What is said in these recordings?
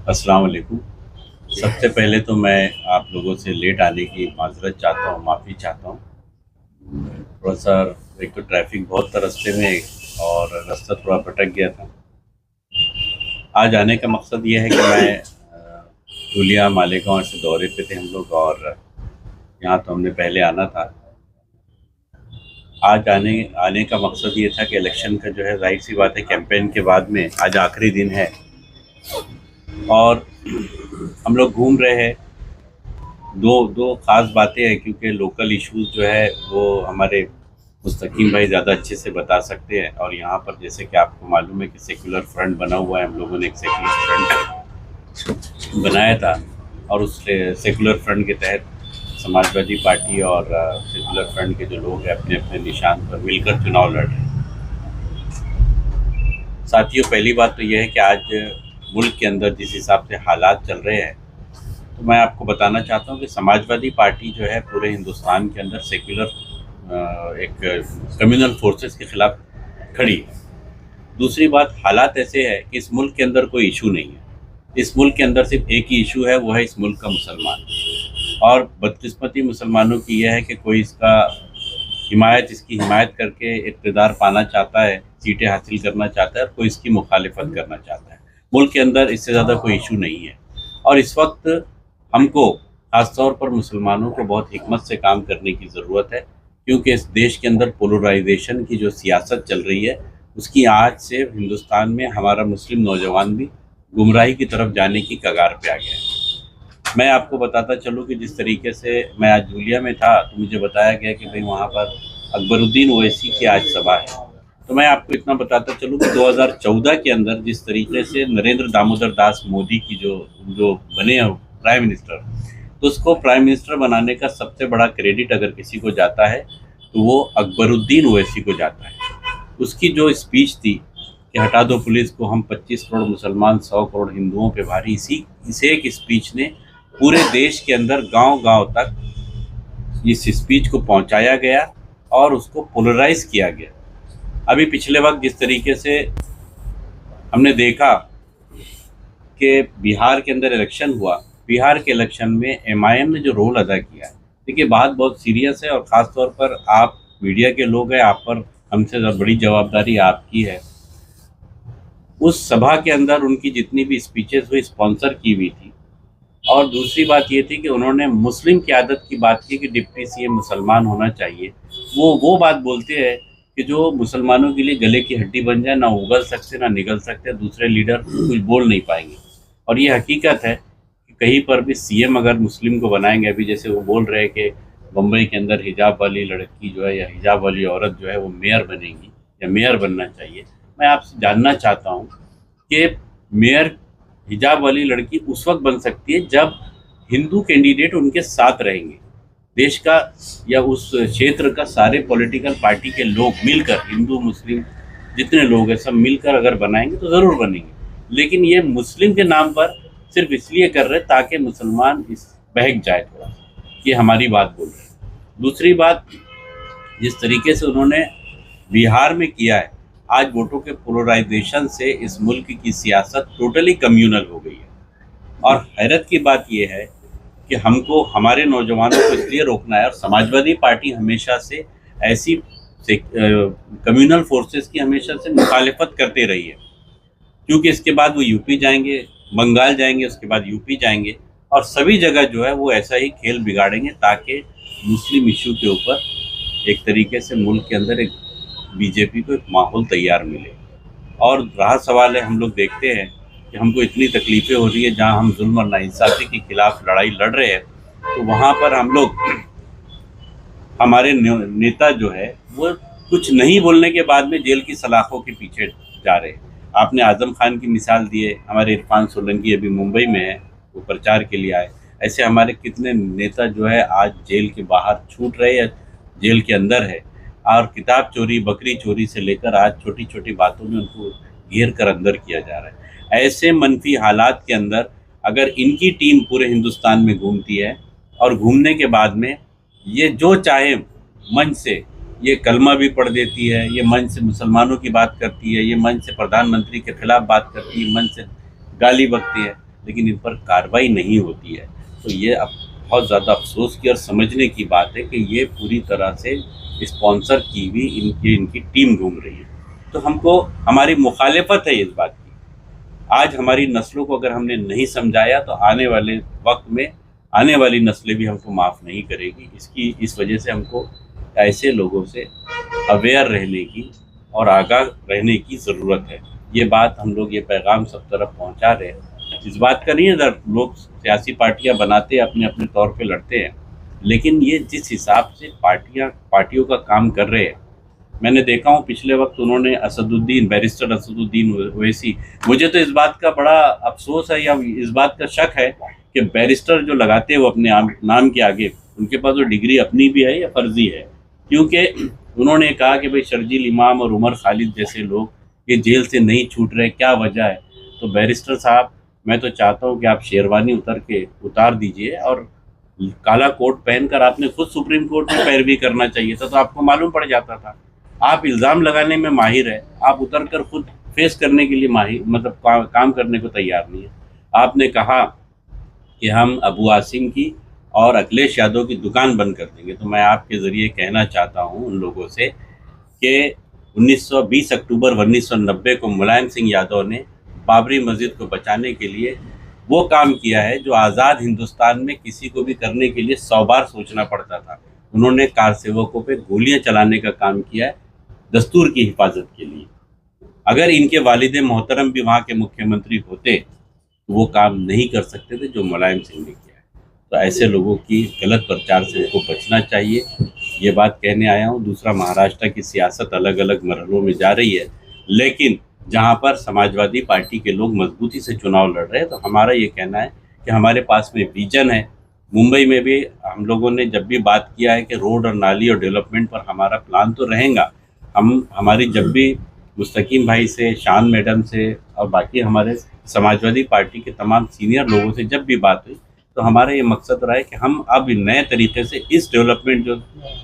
अस्सलाम वालेकुम। सबसे पहले तो मैं आप लोगों से लेट आने की माज़रत चाहता हूँ, माफ़ी चाहता हूँ। थोड़ा-सा एक तो ट्रैफ़िक बहुत था रास्ते में और रास्ता थोड़ा भटक गया था। आज आने का मकसद ये है कि मैं धुलिया मालेगाँव ऐसे दौरे पे थे हम लोग और यहाँ तो हमने पहले आना था। आज आने आने का मकसद ये था कि इलेक्शन का जो है ज़ाहिर-सी बात है कैंपेन के बाद में आज आखिरी दिन है और हम लोग घूम रहे हैं। दो दो ख़ास बातें हैं क्योंकि लोकल इश्यूज़ जो है वो हमारे मुस्तकीम भाई ज़्यादा अच्छे से बता सकते हैं और यहाँ पर जैसे कि आपको मालूम है कि सेक्युलर फ्रंट बना हुआ है। हम लोगों ने एक सेक्युलर फ्रंट बनाया था और उस सेक्युलर फ्रंट के तहत समाजवादी पार्टी और सेक्युलर फ्रंट के जो लोग हैं अपने अपने निशान पर मिलकर चुनाव लड़ रहे हैं। साथियों, पहली बात तो यह है कि आज मुल्क के अंदर जिस हिसाब से हालात चल रहे हैं तो मैं आपको बताना चाहता हूँ कि समाजवादी पार्टी जो है पूरे हिंदुस्तान के अंदर सेक्युलर एक कम्युनल फोर्सेस के खिलाफ खड़ी है। दूसरी बात, हालात ऐसे है कि इस मुल्क के अंदर कोई इशू नहीं है। इस मुल्क के अंदर सिर्फ एक ही इशू है, वो है इस मुल्क का मुसलमान। और बदकिस्मती मुसलमानों की यह है कि कोई इसकी हिमायत करके इक़्तिदार पाना चाहता है, सीटें हासिल करना चाहता है और कोई इसकी मुखालिफत करना चाहता है। मुल्क के अंदर इससे ज़्यादा कोई इशू नहीं है और इस वक्त हमको ख़ास तौर पर मुसलमानों को बहुत हिकमत से काम करने की ज़रूरत है क्योंकि इस देश के अंदर पोलराइजेशन की जो सियासत चल रही है उसकी आज से हिंदुस्तान में हमारा मुस्लिम नौजवान भी गुमराही की तरफ जाने की कगार पे आ गया है। मैं आपको बताता चलूँ कि जिस तरीके से मैं आज धुलिया में था तो मुझे बताया गया कि भाई वहाँ पर अकबरुद्दीन ओवैसी की आज सभा है। तो मैं आपको इतना बताता चलूँ कि 2014 के अंदर जिस तरीके से नरेंद्र दामोदर दास मोदी की जो जो बने हैं प्राइम मिनिस्टर, तो उसको प्राइम मिनिस्टर बनाने का सबसे बड़ा क्रेडिट अगर किसी को जाता है तो वो अकबरुद्दीन ओवैसी को जाता है। उसकी जो स्पीच थी कि हटा दो पुलिस को, हम 25 करोड़ मुसलमान 100 करोड़ हिंदुओं पे भारी, इस एक स्पीच ने पूरे देश के अंदर गांव-गांव तक इस स्पीच को पहुंचाया गया और उसको पोलराइज किया गया। अभी पिछले वक्त जिस तरीके से हमने देखा कि बिहार के अंदर इलेक्शन हुआ, बिहार के इलेक्शन में एमआईएम ने जो रोल अदा किया है, देखिए बात बहुत सीरियस है और ख़ास तौर पर आप मीडिया के लोग हैं, आप पर हमसे बड़ी जवाबदारी आपकी है। उस सभा के अंदर उनकी जितनी भी स्पीचेस हुई स्पॉन्सर की हुई थी और दूसरी बात ये थी कि उन्होंने मुस्लिम क़यादत की बात की कि डिप्टी सीएम मुसलमान होना चाहिए। वो बात बोलते हैं कि जो मुसलमानों के लिए गले की हड्डी बन जाए, ना उगल सकते ना निगल सकते, दूसरे लीडर कुछ बोल नहीं पाएंगे। और ये हकीकत है कि कहीं पर भी सीएम अगर मुस्लिम को बनाएंगे, अभी जैसे वो बोल रहे हैं कि बम्बई के अंदर हिजाब वाली लड़की जो है या हिजाब वाली औरत जो है वो मेयर बनेगी या मेयर बनना चाहिए। मैं आपसे जानना चाहता हूँ कि मेयर हिजाब वाली लड़की उस वक्त बन सकती है जब हिंदू कैंडिडेट उनके साथ रहेंगे। देश का या उस क्षेत्र का सारे पॉलिटिकल पार्टी के लोग मिलकर, हिंदू मुस्लिम जितने लोग हैं सब मिलकर अगर बनाएंगे तो ज़रूर बनेंगे। लेकिन ये मुस्लिम के नाम पर सिर्फ इसलिए कर रहे ताकि मुसलमान इस बहक जाए थोड़ा सा, ये हमारी बात बोल रहे हैं। दूसरी बात, जिस तरीके से उन्होंने बिहार में किया है, आज वोटों के पोलराइजेशन से इस मुल्क की सियासत टोटली कम्यूनल हो गई है। और हैरत की बात यह है कि हमको हमारे नौजवानों को इसलिए रोकना है और समाजवादी पार्टी हमेशा से ऐसी कम्यूनल फोर्सेस की हमेशा से मुखालिफत करते रही है क्योंकि इसके बाद वो यूपी जाएंगे, बंगाल जाएंगे, उसके बाद यूपी जाएंगे और सभी जगह जो है वो ऐसा ही खेल बिगाड़ेंगे ताकि मुस्लिम इशू के ऊपर एक तरीके से मुल्क के अंदर एक बीजेपी को एक माहौल तैयार मिले। और रहा सवाल है, हम लोग देखते हैं कि हमको इतनी तकलीफ़ें हो रही है जहाँ हम जुल्म और नाइंसाफ़ी के खिलाफ लड़ाई लड़ रहे हैं तो वहाँ पर हम लोग हमारे नेता जो है वो कुछ नहीं बोलने के बाद में जेल की सलाखों के पीछे जा रहे हैं। आपने आज़म खान की मिसाल दी है, हमारे इरफान सोलंकी अभी मुंबई में है, वो प्रचार के लिए आए। ऐसे हमारे कितने नेता जो है आज जेल के बाहर छूट रहे या जेल के अंदर है और किताब चोरी, बकरी चोरी से लेकर आज छोटी छोटी बातों में उनको घेर कर अंदर किया जा रहा है। ऐसे मनफी हालात के अंदर अगर इनकी टीम पूरे हिंदुस्तान में घूमती है और घूमने के बाद में ये जो चाहे मंच से ये कलमा भी पढ़ देती है, ये मंच से मुसलमानों की बात करती है, ये मंच से प्रधानमंत्री के खिलाफ बात करती है, मंच से गाली बकती है, लेकिन इन पर कार्रवाई नहीं होती है। तो ये अब बहुत ज़्यादा अफसोस की और समझने की बात है कि ये पूरी तरह से स्पॉन्सर की हुई इनकी टीम घूम रही है। तो हमको हमारी मुखालिफत है इस बात की। आज हमारी नस्लों को अगर हमने नहीं समझाया तो आने वाले वक्त में आने वाली नस्लें भी हमको माफ़ नहीं करेगी। इस वजह से हमको ऐसे लोगों से अवेयर रहने की और आगाह रहने की ज़रूरत है। ये बात हम लोग, ये पैगाम सब तरफ पहुंचा रहे हैं। इस बात का नहीं है अगर लोग सियासी पार्टियां बनाते हैं, अपने अपने तौर पे लड़ते हैं, लेकिन ये जिस हिसाब से पार्टियों का काम कर रहे हैं, मैंने देखा हूँ पिछले वक्त उन्होंने बैरिस्टर असदुद्दीन ओवैसी, मुझे तो इस बात का बड़ा अफसोस है या इस बात का शक है कि बैरिस्टर जो लगाते हैं वो अपने नाम के आगे, उनके पास वो डिग्री अपनी भी है या फर्जी है। क्योंकि उन्होंने कहा कि भाई शर्जील इमाम और उमर खालिद जैसे लोग ये जेल से नहीं छूट रहे, क्या वजह है। तो बैरिस्टर साहब, मैं तो चाहता हूँ कि आप शेरवानी उतार दीजिए और काला कोट पहनकर आपने खुद सुप्रीम कोर्ट में पैरवी करना चाहिए था, तो आपको मालूम पड़ जाता था। आप इल्ज़ाम लगाने में माहिर है, आप उतर कर खुद फेस करने के लिए माहिर, मतलब काम करने को तैयार नहीं है। आपने कहा कि हम अबू आसिम की और अखिलेश यादव की दुकान बंद कर देंगे। तो मैं आपके ज़रिए कहना चाहता हूं उन लोगों से कि 20 अक्टूबर 1990 को मुलायम सिंह यादव ने बाबरी मस्जिद को बचाने के लिए वो काम किया है जो आज़ाद हिंदुस्तान में किसी को भी करने के लिए 100 बार सोचना पड़ता था। उन्होंने कार सेवकों पे गोलियां चलाने का काम किया है दस्तूर की हिफाजत के लिए। अगर इनके वालिद मोहतरम भी वहाँ के मुख्यमंत्री होते तो वो काम नहीं कर सकते थे जो मुलायम सिंह ने किया है। तो ऐसे लोगों की गलत प्रचार से उनको बचना चाहिए, ये बात कहने आया हूँ। दूसरा, महाराष्ट्र की सियासत अलग अलग मरहलों में जा रही है, लेकिन जहाँ पर समाजवादी पार्टी के लोग मजबूती से चुनाव लड़ रहे हैं, तो हमारा ये कहना है कि हमारे पास में विजन है। मुंबई में भी हम लोगों ने जब भी बात किया है कि रोड और नाली और डेवलपमेंट पर हमारा प्लान तो रहेगा, हमारी जब भी मुस्तकीम भाई से, शान मैडम से और बाकी हमारे समाजवादी पार्टी के तमाम सीनियर लोगों से जब भी बात हुई, तो हमारा ये मकसद रहा है कि हम अब नए तरीके से इस डेवलपमेंट जो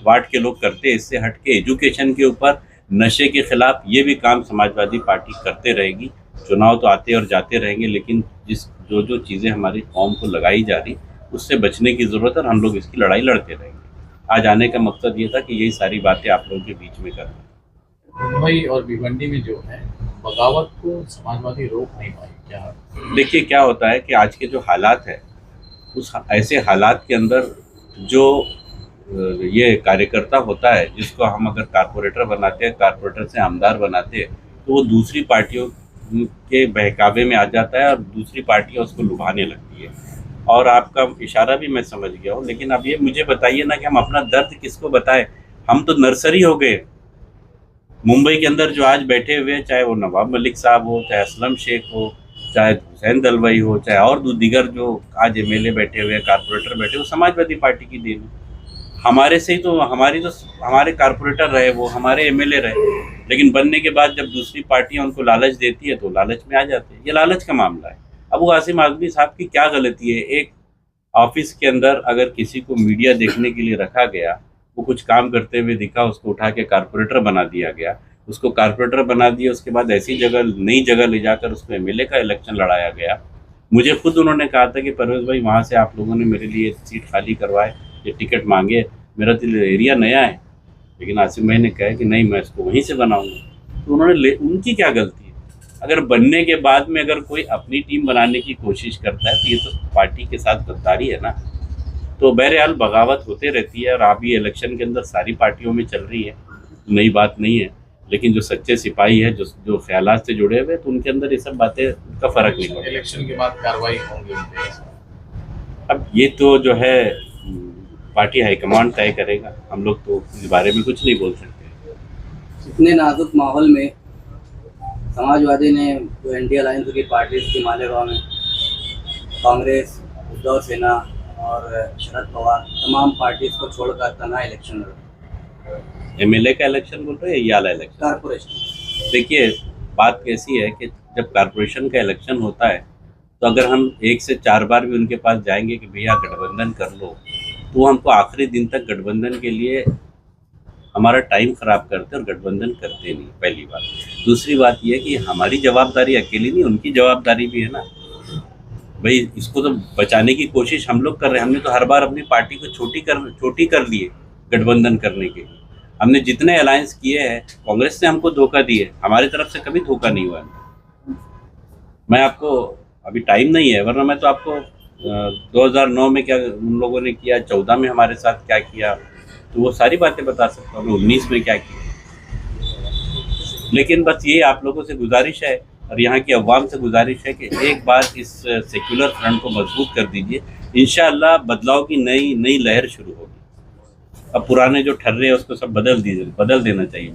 वार्ड के लोग करते हैं, इससे हट के एजुकेशन के ऊपर, नशे के खिलाफ, ये भी काम समाजवादी पार्टी करते रहेगी। चुनाव तो आते और जाते रहेंगे, लेकिन जो चीज़ें हमारी कौम को लगाई जा रही उससे बचने की ज़रूरत है और हम लोग इसकी लड़ाई लड़ते रहेंगे। आज आने का मकसद ये था कि यही सारी बातें आप लोगों के बीच में करना। मुंबई और भिवंडी में जो है बगावत को समाजवादी रोक नहीं पाई क्या? देखिए क्या होता है कि आज के जो हालात है, उस ऐसे हालात के अंदर जो ये कार्यकर्ता होता है, जिसको हम अगर कारपोरेटर बनाते हैं, कारपोरेटर से आमदार बनाते हैं, तो वो दूसरी पार्टियों के बहकावे में आ जाता है और दूसरी पार्टियां उसको लुभाने लगती है। और आपका इशारा भी मैं समझ गया हूँ, लेकिन अब ये मुझे बताइए ना कि हम अपना दर्द किसको बताएं। हम तो नर्सरी हो गए। मुंबई के अंदर जो आज बैठे हुए हैं, चाहे वो नवाब मलिक साहब हो, चाहे असलम शेख हो, चाहे हुसैन दलवाई हो, चाहे और दीगर जो आज एमएलए बैठे हुए हैं, कारपोरेटर बैठे, वो समाजवादी पार्टी की देन है। हमारे से ही तो हमारे कारपोरेटर रहे, वो हमारे एमएलए रहे, लेकिन बनने के बाद जब दूसरी पार्टियां उनको लालच देती है तो लालच में आ जाते हैं। ये लालच का मामला है। अब वो आसिम आजमी साहब की क्या गलती है? एक ऑफिस के अंदर अगर किसी को मीडिया देखने के लिए रखा गया, वो कुछ काम करते हुए दिखा, उसको उठा के कारपोरेटर बना दिया गया। उसको कारपोरेटर बना दिया, उसके बाद ऐसी जगह, नई जगह ले जाकर उसको एमएलए का इलेक्शन लड़ाया गया। मुझे खुद उन्होंने कहा था कि परवेज भाई, वहाँ से आप लोगों ने मेरे लिए सीट खाली करवाए, ये टिकट मांगे, मेरा तो एरिया नया है। लेकिन आसिम भाई ने कहा कि नहीं, मैं इसको वहीं से बनाऊंगा। तो उनकी क्या गलती है? अगर बनने के बाद में अगर कोई अपनी टीम बनाने की कोशिश करता है तो ये तो पार्टी के साथ गद्दारी है ना। तो बहरहाल बगावत होते रहती है और अभी इलेक्शन के अंदर सारी पार्टियों में चल रही है, नई बात नहीं है। लेकिन जो सच्चे सिपाही है, जो ख्यालात से जुड़े हुए, तो उनके अंदर ये सब बातें का फर्क नहीं पड़ता। इलेक्शन के बाद कार्रवाई होंगी। अब ये तो जो है पार्टी हाईकमांड तय करेगा, हम लोग तो इस बारे में कुछ नहीं बोल सकते। इतने नाजुक माहौल में समाजवादी ने जो इंडिया अलायंस की पार्टी की मालेगांव में कांग्रेस, उद्धव सेना और शरद पवार, तमाम पार्टीज को छोड़कर तना इलेक्शन लड़ा। एमएलए का इलेक्शन बोल रहे हैं या आला इलेक्शन? कारपोरेशन। देखिए, बात कैसी है कि जब कारपोरेशन का इलेक्शन होता है तो अगर हम 1 से 4 बार भी उनके पास जाएंगे कि भैया गठबंधन कर लो, तो हमको आखिरी दिन तक गठबंधन के लिए हमारा टाइम ख़राब करते और गठबंधन करते नहीं, पहली बात। दूसरी बात यह कि हमारी जवाबदारी अकेली नहीं, उनकी जवाबदारी भी है ना। भाई इसको तो बचाने की कोशिश हम लोग कर रहे हैं। हमने तो हर बार अपनी पार्टी को छोटी कर ली है गठबंधन करने के लिए। हमने जितने अलायंस किए हैं, कांग्रेस ने हमको धोखा दी है, हमारी तरफ से कभी धोखा नहीं हुआ। मैं आपको अभी टाइम नहीं है, वरना मैं तो आपको 2009 में क्या उन लोगों ने किया, 14 में हमारे साथ क्या किया, तो वो सारी बातें बता सकता हूँ, 19 में क्या किया। लेकिन बस ये आप लोगों से गुजारिश है और यहाँ की अवाम से गुजारिश है कि एक बार इस सेक्युलर फ्रंट को मजबूत कर दीजिए। इंशाअल्लाह बदलाव की नई लहर शुरू होगी। अब पुराने जो ठर्रे हैं उसको सब बदल देना चाहिए।